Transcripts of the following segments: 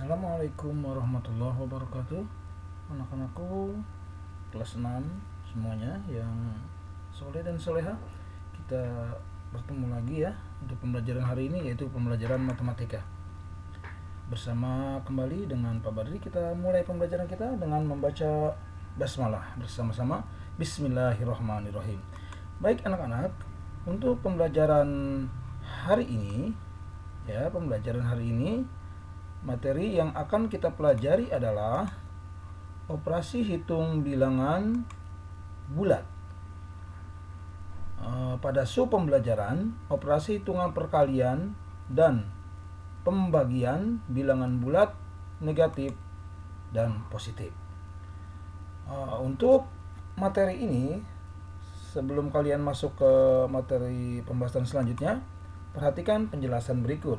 Assalamualaikum warahmatullahi wabarakatuh. Anak-anakku kelas 6 semuanya yang soleh dan soleha, kita bertemu lagi ya untuk pembelajaran hari ini, yaitu pembelajaran matematika. Bersama kembali dengan Pak Badri, kita mulai pembelajaran kita dengan membaca basmalah bersama-sama. Bismillahirrahmanirrahim. Baik anak-anak, untuk pembelajaran hari ini materi yang akan kita pelajari adalah operasi hitung bilangan bulat. Pada sub pembelajaran operasi hitungan perkalian dan pembagian bilangan bulat, negatif, dan positif. Untuk materi ini, sebelum kalian masuk ke materi pembahasan selanjutnya, perhatikan penjelasan berikut.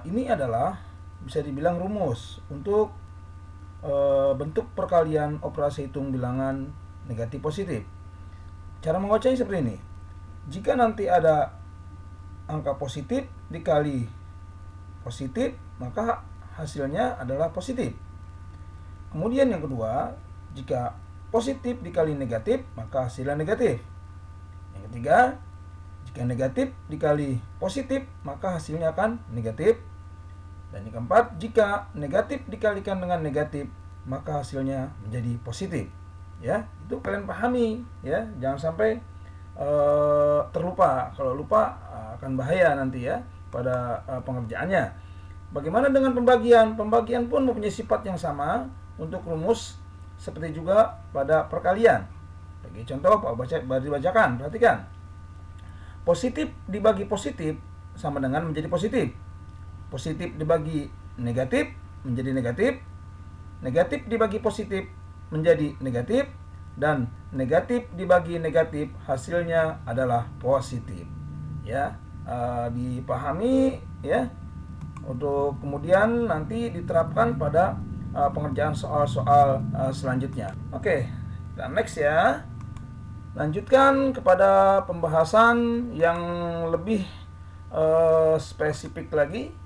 Ini adalah bisa dibilang rumus untuk bentuk perkalian operasi hitung bilangan negatif positif. Cara membacanya seperti ini. Jika nanti ada angka positif dikali positif, maka hasilnya adalah positif. Kemudian yang kedua, jika positif dikali negatif, maka hasilnya negatif. Yang ketiga, jika negatif dikali positif, maka hasilnya akan negatif. Dan yang keempat, jika negatif dikalikan dengan negatif, maka hasilnya menjadi positif. Ya, itu kalian pahami ya, jangan sampai terlupa. Kalau lupa akan bahaya nanti ya pada pengerjaannya. Bagaimana dengan pembagian? Pembagian pun mempunyai sifat yang sama untuk rumus seperti juga pada perkalian. Bagi contoh, Pak bacakan, perhatikan. Positif dibagi positif sama dengan menjadi positif. Positif dibagi negatif menjadi negatif. Negatif dibagi positif menjadi negatif. Dan negatif dibagi negatif hasilnya adalah positif. Ya, dipahami ya. Untuk kemudian nanti diterapkan pada pengerjaan soal-soal selanjutnya. Oke, kita next ya. Lanjutkan kepada pembahasan yang lebih spesifik lagi,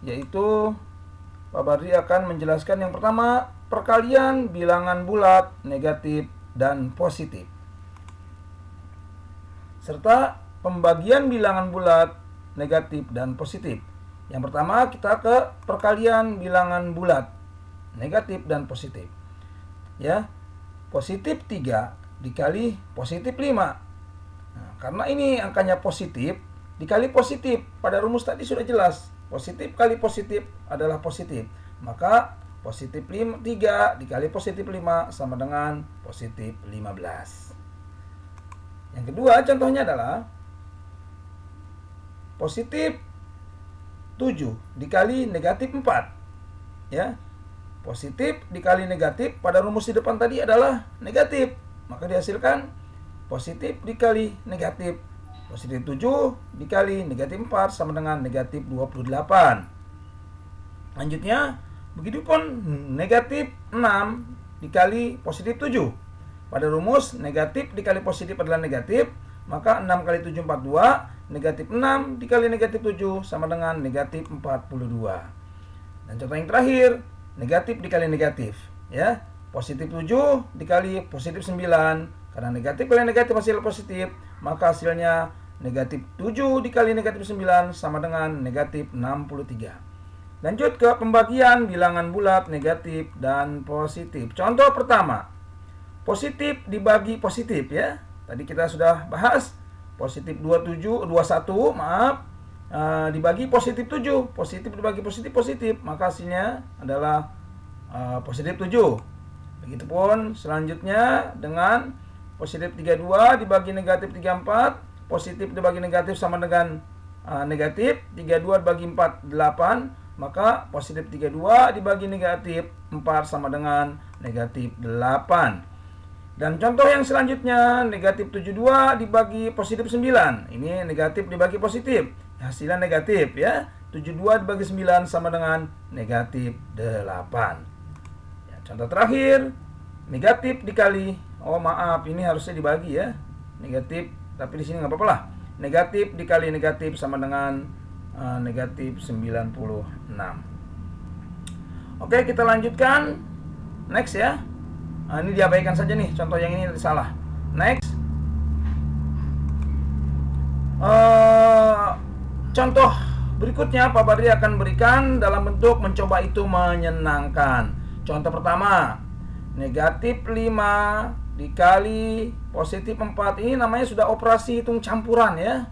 yaitu Pak Badri akan menjelaskan yang pertama, perkalian bilangan bulat, negatif, dan positif, serta pembagian bilangan bulat, negatif, dan positif. Yang pertama kita ke perkalian bilangan bulat, negatif, dan positif. Ya, positif 3 dikali positif 5. Nah, karena ini angkanya positif dikali positif, pada rumus tadi sudah jelas, positif kali positif adalah positif. Maka positif 3 dikali positif 5 sama dengan positif 15. Yang kedua contohnya adalah positif 7 dikali negatif 4. Ya, positif dikali negatif, pada rumus di depan tadi adalah negatif, maka dihasilkan positif dikali negatif. Positif 7 dikali negatif 4 sama dengan negatif 28. Lanjutnya, begitupun negatif 6 dikali positif 7. Pada rumus negatif dikali positif adalah negatif, maka 6 kali 7 42, negatif 6 dikali negatif 7 sama dengan negatif 42. Dan contoh yang terakhir, negatif dikali negatif ya. Positif 7 dikali positif 9, karena negatif kali negatif hasil positif, maka hasilnya negatif 7 dikali negatif 9 sama dengan negatif 63. Lanjut ke pembagian bilangan bulat, negatif, dan positif. Contoh pertama, positif dibagi positif ya. Tadi kita sudah bahas positif 21 dibagi positif 7. Positif dibagi positif positif, maka hasilnya adalah positif 7. Begitupun selanjutnya dengan positif 32 dibagi negatif 34. Positif dibagi negatif sama dengan negatif. 32 dibagi 4 8. Maka positif 32 dibagi negatif 4 sama dengan negatif 8. Dan contoh yang selanjutnya, negatif 72 dibagi positif 9. Ini negatif dibagi positif, hasilnya negatif ya. 72 dibagi 9 sama dengan negatif 8. Ya, contoh terakhir, negatif dikali, ini harusnya dibagi ya. Negatif, tapi di sini nggak apa-apa lah. Negatif dikali negatif sama dengan negatif 96. Oke, kita lanjutkan. Next ya. Nah, ini diabaikan saja nih, contoh yang ini salah. Next. Contoh berikutnya Pak Badri akan berikan dalam bentuk mencoba itu menyenangkan. Contoh pertama, negatif 5 dikali positif 4. Ini namanya sudah operasi hitung campuran ya.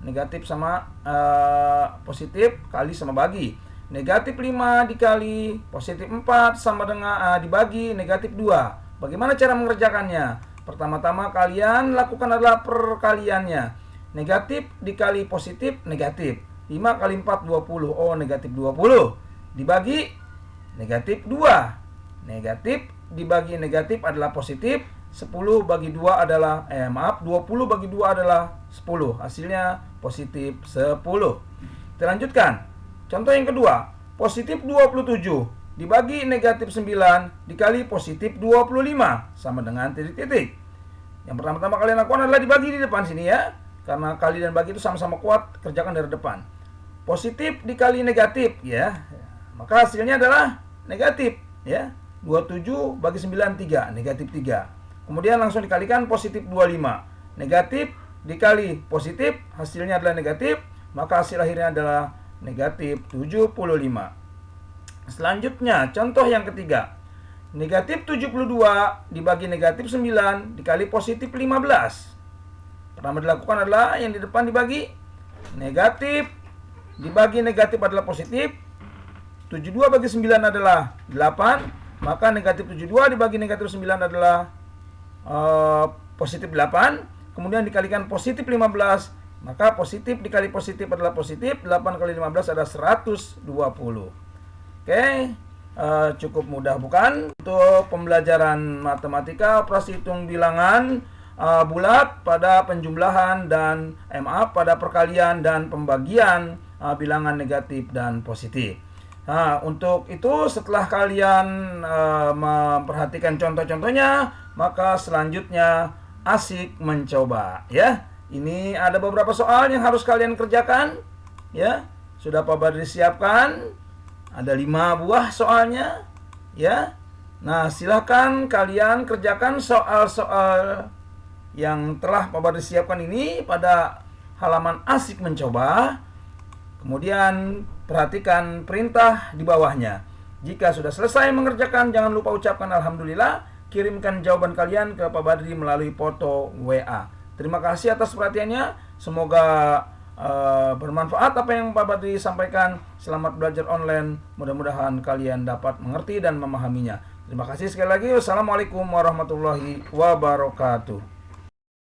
Negatif sama positif kali sama bagi. Negatif 5 dikali positif 4 sama dengan dibagi negatif 2. Bagaimana cara mengerjakannya? Pertama-tama kalian lakukan adalah perkaliannya. Negatif dikali positif negatif. 5 kali 4 20. Oh, negatif 20. Dibagi negatif 2. Negatif dibagi negatif adalah positif. 10 bagi 2 adalah 20 bagi 2 adalah 10. Hasilnya positif 10. Kita lanjutkan. Contoh yang kedua, positif 27 dibagi negatif 9 dikali positif 25 sama dengan titik-titik. Yang pertama-tama kalian lakukan adalah dibagi di depan sini ya. Karena kali dan bagi itu sama-sama kuat, kerjakan dari depan. Positif dikali negatif ya. Maka hasilnya adalah negatif ya. 27 bagi 9 3, negatif 3. Kemudian langsung dikalikan positif 25. Negatif dikali positif, hasilnya adalah negatif, maka hasil akhirnya adalah negatif 75. Selanjutnya, contoh yang ketiga. Negatif 72 dibagi negatif 9 dikali positif 15. Pertama dilakukan adalah yang di depan dibagi. Negatif dibagi negatif adalah positif. 72 bagi 9 adalah 8. Maka negatif 72 dibagi negatif 9 adalah positif 8. Kemudian dikalikan positif 15. Maka positif dikali positif adalah positif. 8 kali 15 adalah 120. Oke, cukup mudah bukan? Untuk pembelajaran matematika operasi hitung bilangan bulat pada penjumlahan dan pada perkalian dan pembagian bilangan negatif dan positif. Nah, untuk itu setelah kalian memperhatikan contoh-contohnya, maka selanjutnya asik mencoba ya. Ini ada beberapa soal yang harus kalian kerjakan ya. Sudah Pak Badri siapkan. Ada 5 buah soalnya ya. Nah, silakan kalian kerjakan soal-soal yang telah Pak Badri siapkan ini pada halaman asik mencoba. Kemudian perhatikan perintah di bawahnya. Jika sudah selesai mengerjakan, jangan lupa ucapkan alhamdulillah. Kirimkan jawaban kalian ke Pak Badri melalui foto WA. Terima kasih atas perhatiannya. Semoga bermanfaat apa yang Pak Badri sampaikan. Selamat belajar online. Mudah-mudahan kalian dapat mengerti dan memahaminya. Terima kasih sekali lagi. Wassalamualaikum warahmatullahi wabarakatuh.